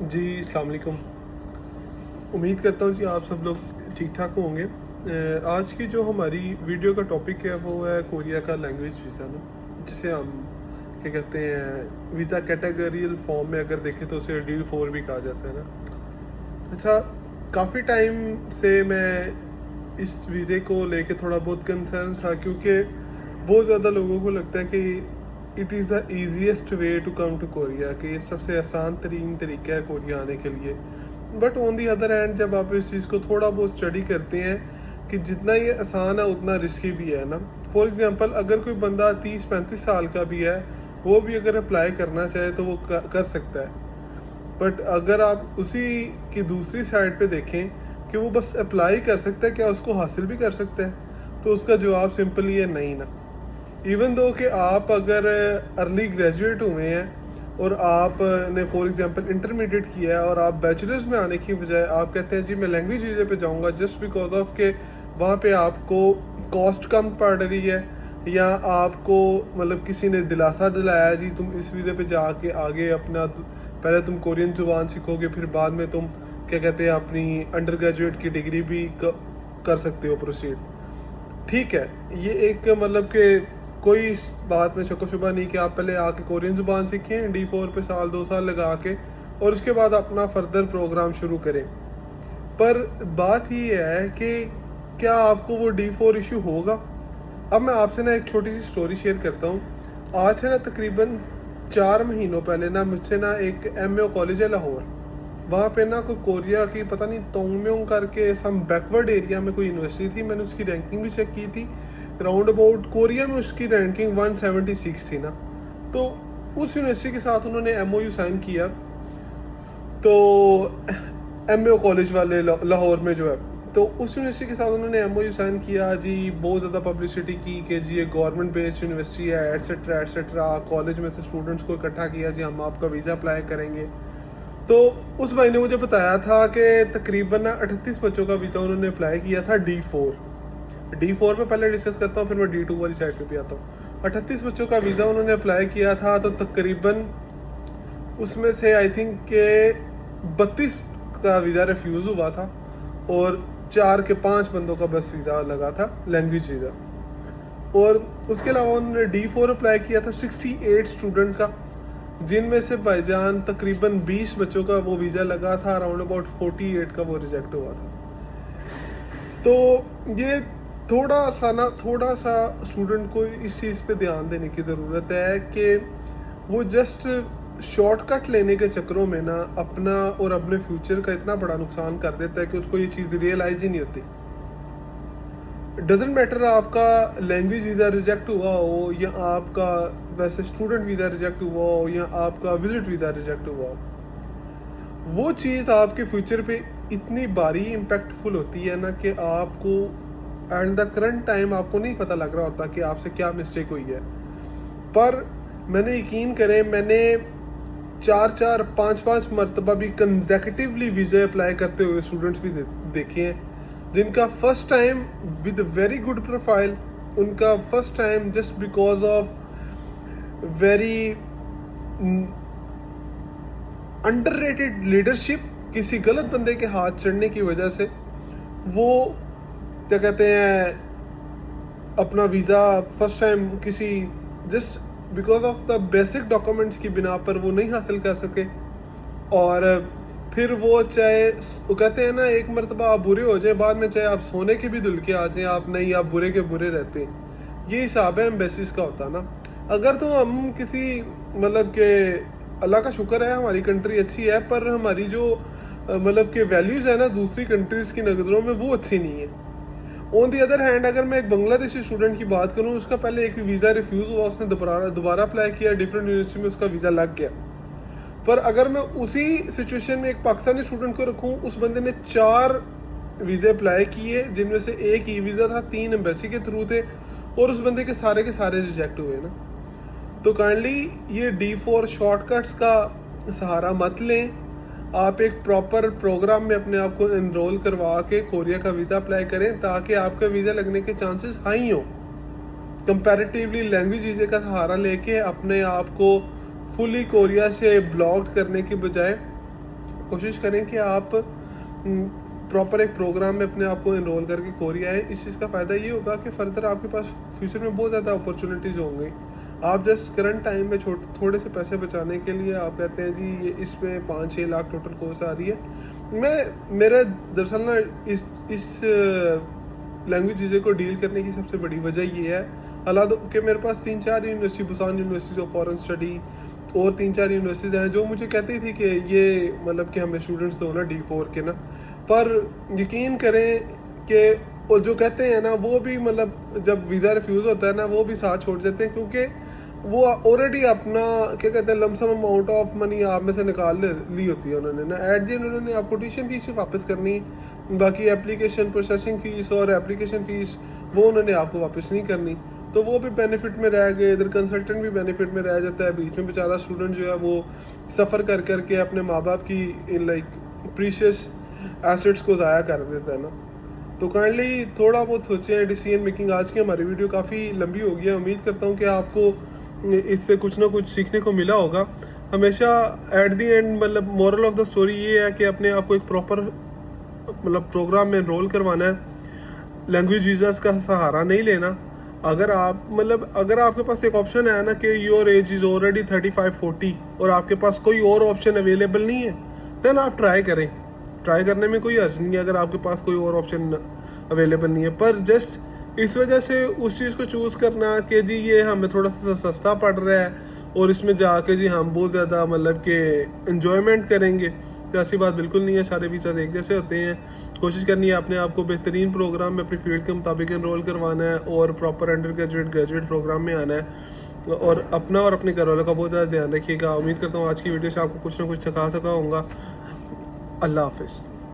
जी, अस्सलाम वालेकुम। उम्मीद करता हूँ कि आप सब लोग ठीक ठाक होंगे। आज की जो हमारी वीडियो का टॉपिक है वो है कोरिया का लैंग्वेज वीज़ा ना, जिसे हम क्या कहते हैं, वीज़ा कैटेगरियल फॉर्म में अगर देखें तो उसे D4 भी कहा जाता है ना। अच्छा, काफ़ी टाइम से मैं इस वीज़े को लेके थोड़ा बहुत कंसर्न था, क्योंकि बहुत ज़्यादा लोगों को लगता है कि it is the easiest way to come to Korea, कि ये सबसे आसान तरीन तरीका है कोरिया आने के लिए। But on the other hand, जब आप इस चीज़ को थोड़ा बहुत स्टडी करते हैं कि जितना ये आसान है उतना रिस्की भी है ना। फॉर एग्जांपल, अगर कोई बंदा 30-35 साल का भी है, वो भी अगर अप्लाई करना चाहे तो वो कर सकता है। बट अगर आप उसी की दूसरी साइड पे देखें कि वो बस अप्लाई कर सकता है, क्या उसको हासिल भी कर सकता है? तो उसका जवाब सिंपली है, नहीं ना। इवन दो कि आप अगर अर्ली ग्रेजुएट हुए हैं और आपने फॉर एग्जांपल इंटरमीडिएट किया है और आप बैचलर्स में आने की बजाय आप कहते हैं जी मैं लैंग्वेज वीज़े पे जाऊंगा, जस्ट बिकॉज ऑफ के वहाँ पे आपको कॉस्ट कम पड़ रही है, या आपको मतलब किसी ने दिलासा दिलाया जी तुम इस वीज़े पे जाके आगे अपना पहले तुम कोरियन जुबान सीखोगे, फिर बाद में तुम क्या कहते हैं अपनी अंडर ग्रेजुएट की डिग्री भी कर सकते हो प्रोसीड। ठीक है, ये एक मतलब कि कोई इस बात में शक शुबा नहीं कि आप पहले आके कोरियन ज़ुबान सीखें D4 पे साल 2 साल लगा के, और उसके बाद अपना फर्दर प्रोग्राम शुरू करें। पर बात ये है कि क्या आपको वो D4 इशू होगा? अब मैं आपसे ना एक छोटी सी स्टोरी शेयर करता हूँ। आज से ना तकरीबन 4 महीनों पहले ना मुझसे ना एक MAO कॉलेज है लाहौर, वहाँ पे ना कोई कोरिया की पता नहीं तोंगम्योंग करके सम बैकवर्ड एरिया में कोई यूनिवर्सिटी थी। मैंने उसकी रैंकिंग भी चेक की थी। राउंड अबाउट कोरिया में उसकी रैंकिंग 176 थी ना। तो उस यूनिवर्सिटी के साथ उन्होंने MOU साइन किया। तो MAO कॉलेज वाले लाहौर में जो है, तो उस यूनिवर्सिटी के साथ उन्होंने MOU साइन किया जी। बहुत ज़्यादा पब्लिसिटी की कि जी ये गवर्नमेंट बेस्ड यूनिवर्सिटी है, एटसेट्रा एटसेट्रा। कॉलेज में से स्टूडेंट्स को इकट्ठा किया जी, हम आपका वीज़ा अप्लाई करेंगे। तो उस भाई ने मुझे बताया था कि तकरीबन 38 बच्चों का वीज़ा उन्होंने अप्लाई किया था D4 पे पहले डिस्कस करता हूँ, फिर मैं D2 वाली साइड पे भी आता हूँ। 38 बच्चों का वीज़ा उन्होंने अप्लाई किया था, तो तकरीबन उसमें से आई थिंक के 32 का वीज़ा रिफ्यूज़ हुआ था, और 4 के 5 बंदों का बस वीज़ा लगा था, लैंग्वेज वीज़ा। और उसके अलावा उन्होंने D4 अप्लाई किया था 68 स्टूडेंट का, जिनमें से भाईजान तकरीबन 20 बच्चों का वो वीज़ा लगा था, अराउंड अबाउट 48 का वो रिजेक्ट हुआ था। तो ये थोड़ा सा स्टूडेंट को इस चीज़ पे ध्यान देने की ज़रूरत है कि वो जस्ट शॉर्टकट लेने के चक्करों में ना अपना और अपने फ्यूचर का इतना बड़ा नुकसान कर देता है कि उसको ये चीज़ रियलाइज ही नहीं होती। डजेंट मैटर आपका लैंग्वेज वीज़ा रिजेक्ट हुआ हो, या आपका वैसे स्टूडेंट वीज़ा रिजेक्ट हुआ हो, या आपका विजिट वीज़ा रिजेक्ट हुआ हो, वो चीज़ आपके फ्यूचर पे इतनी बारी इम्पैक्टफुल होती है ना कि आपको एंड द करंट टाइम आपको नहीं पता लग रहा होता कि आपसे क्या मिस्टेक हुई है। पर मैंने यकीन करें, मैंने 4-4 5-5 मरतबा भी कंसेक्यूटिवली वीज़ा अप्लाई करते हुए स्टूडेंट्स भी देखे हैं, जिनका first time with very good profile, उनका first time just because of very underrated leadership, किसी गलत बंदे के हाथ चढ़ने की वजह से वो क्या कहते हैं अपना वीज़ा फर्स्ट टाइम किसी just because of the basic documents की बिना पर वो नहीं हासिल कर सके। और फिर वो चाहे वो कहते हैं ना, एक मरतबा आप बुरे हो जाए, बाद में चाहे आप सोने के भी धुल के आ जाए, आप नहीं, आप बुरे के बुरे रहते हैं। ये हिसाब है एम्बेसीज का होता ना। अगर तो हम किसी मतलब के, अल्लाह का शुक्र है हमारी कंट्री अच्छी है, पर हमारी जो मतलब के वैल्यूज़ है ना दूसरी कंट्रीज़ की नज़रों में वो अच्छी नहीं है। ऑन दी अदर हैंड, अगर मैं एक बांग्लादेशी स्टूडेंट की बात करूं, उसका पहले एक वीज़ा रिफ्यूज़ हुआ, उसने दोबारा अप्लाई किया डिफरेंट यूनिवर्सिटी में, उसका वीज़ा लग गया। पर अगर मैं उसी सिचुएशन में एक पाकिस्तानी स्टूडेंट को रखूं, उस बंदे ने 4 वीज़े अप्लाई किए, जिनमें से एक ई वीज़ा था, 3 एम्बेसी के थ्रू थे, और उस बंदे के सारे रिजेक्ट हुए ना। तो काइंडली ये D4 शॉर्टकट्स का सहारा मत लें। आप एक प्रॉपर प्रोग्राम में अपने आप को एनरोल करवा के कोरिया का वीज़ा अप्लाई करें, ताकि आपका वीज़ा लगने के चांसेस हाई हों। कंपैरेटिवली लैंग्वेज वीज़े का सहारा लेके अपने आप को फुली कोरिया से ब्लॉक करने की बजाय कोशिश करें कि आप प्रॉपर एक प्रोग्राम में अपने आप को इनरोल करके कोरिया आए। इस चीज़ का फ़ायदा ये होगा कि फर्दर आपके पास फ्यूचर में बहुत ज़्यादा अपॉर्चुनिटीज़ होंगी। आप जस्ट करंट टाइम में थोड़े से पैसे बचाने के लिए आप कहते हैं जी ये इसमें 5-6 लाख टोटल कोर्स आ रही है। मेरा दरअसल ना इस लैंग्वेज चीज़ें को डील करने की सबसे बड़ी वजह ये है, हालांकि कि मेरे पास 3-4 university, Busan university of foreign study और 3-4 यूनिवर्सिटीज़ हैं जो मुझे कहती थी कि ये मतलब कि हमें स्टूडेंट्स दो ना D4 के ना, पर यकीन करें कि और जो कहते हैं ना वो भी मतलब जब वीज़ा रिफ्यूज़ होता है ना वो भी साथ छोड़ देते हैं, क्योंकि वो ऑलरेडी अपना क्या कहते हैं लमसम अमाउंट ऑफ मनी आप में से निकाल ली होती है उन्होंने ना। एट द एंड उन्होंने आपको ट्यूशन फीस ही वापस करनी, बाकी एप्लीकेशन प्रोसेसिंग फ़ीस और एप्लीकेशन फ़ीस वो उन्होंने आपको वापस नहीं करनी। तो वो भी बेनिफिट में रह गए, इधर कंसल्टेंट भी बेनिफिट में रह जाता है, बीच में बेचारा स्टूडेंट जो है वो सफ़र कर करके अपने माँ बाप की लाइक प्रीशियस एसेट्स को ज़ाया कर देता है ना। तो काइंडली थोड़ा बहुत सोचें डिसीजन मेकिंग। आज की हमारी वीडियो काफ़ी लंबी हो गई है, उम्मीद करता हूँ कि आपको इससे कुछ ना कुछ सीखने को मिला होगा। हमेशा एट द एंड मतलब मोरल ऑफ द स्टोरी ये है कि अपने आप को एक प्रॉपर मतलब प्रोग्राम में एनरोल करवाना है, लैंग्वेज वीज़ास का सहारा नहीं लेना। अगर आपके पास एक ऑप्शन है ना कि योर एज इज़ ऑलरेडी 35-40 और आपके पास कोई और ऑप्शन अवेलेबल नहीं है, देन आप ट्राई करें। ट्राई करने में कोई अर्ज नहीं है अगर आपके पास कोई और ऑप्शन अवेलेबल नहीं है, पर जस्ट इस वजह से उस चीज़ को चूज़ करना कि जी ये हमें थोड़ा सा सस्ता पड़ रहा है और इसमें जाके जी हम बहुत ज़्यादा मतलब कि एंजॉयमेंट करेंगे, तो ऐसी बात बिल्कुल नहीं है। सारे वीज़ा एक जैसे होते हैं। कोशिश करनी है अपने आप को बेहतरीन प्रोग्राम में अपनी फील्ड के मुताबिक एनरोल करवाना है और प्रॉपर अंडर ग्रेजुएट प्रोग्राम में आना है और अपना और अपने घर वालों का बहुत ज़्यादा ध्यान रखिएगा। उम्मीद करता हूँ आज की वीडियो से आपको कुछ ना कुछ सिखा सका होगा। अल्लाह हाफिज़।